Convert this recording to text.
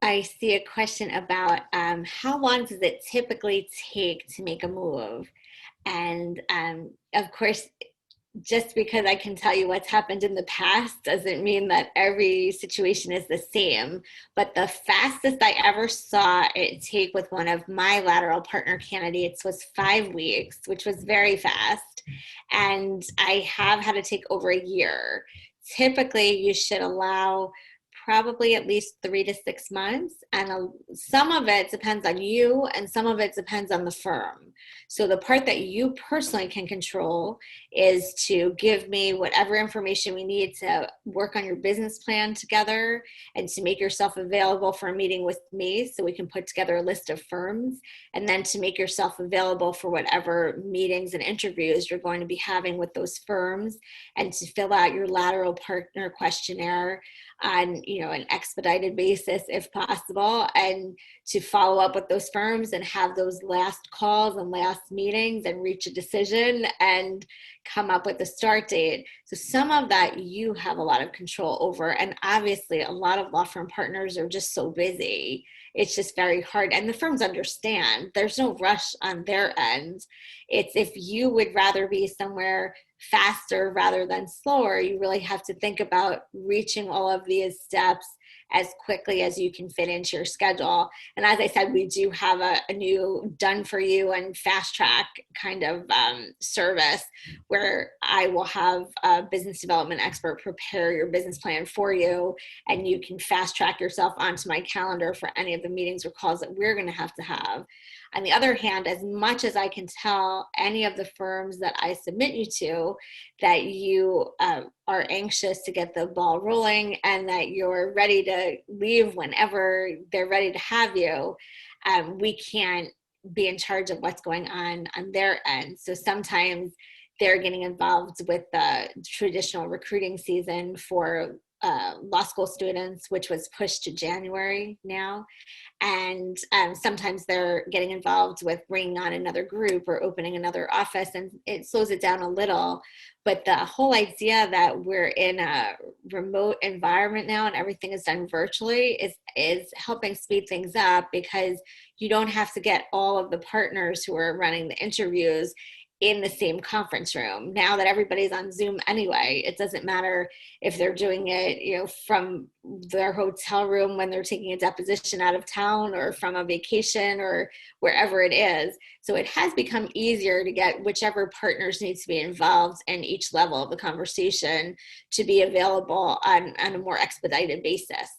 I see a question about how long does it typically take to make a move? And of course, just because I can tell you what's happened in the past doesn't mean that every situation is the same. But the fastest I ever saw it take with one of my lateral partner candidates was 5 weeks, which was very fast. And I have had to take over a year. Typically, you should allow probably at least 3 to 6 months. And some of it depends on you, and some of it depends on the firm. So, the part that you personally can control is to give me whatever information we need to work on your business plan together and to make yourself available for a meeting with me so we can put together a list of firms, and then to make yourself available for whatever meetings and interviews you're going to be having with those firms, and to fill out your lateral partner questionnaire on an expedited basis if possible, and to follow up with those firms and have those last calls and last meetings and reach a decision and come up with a start date. So some of that you have a lot of control over. And obviously a lot of law firm partners are just so busy. It's just very hard. And the firms understand there's no rush on their end. It's if you would rather be somewhere faster rather than slower, you really have to think about reaching all of these steps as quickly as you can fit into your schedule. And as I said, we do have a new done for you and fast track kind of service where I will have a business development expert prepare your business plan for you, and you can fast track yourself onto my calendar for any of the meetings or calls that we're going to have. On the other hand, as much as I can tell any of the firms that I submit you to that you are anxious to get the ball rolling and that you're ready to leave whenever they're ready to have you, we can't be in charge of what's going on their end. So sometimes they're getting involved with the traditional recruiting season for law school students, which was pushed to January now. And sometimes they're getting involved with bringing on another group or opening another office, and it slows it down a little. But the whole idea that we're in a remote environment now and everything is done virtually is helping speed things up, because you don't have to get all of the partners who are running the interviews in the same conference room. Now that everybody's on Zoom anyway, it doesn't matter if they're doing it, from their hotel room when they're taking a deposition out of town or from a vacation or wherever it is. So it has become easier to get whichever partners need to be involved in each level of the conversation to be available on a more expedited basis.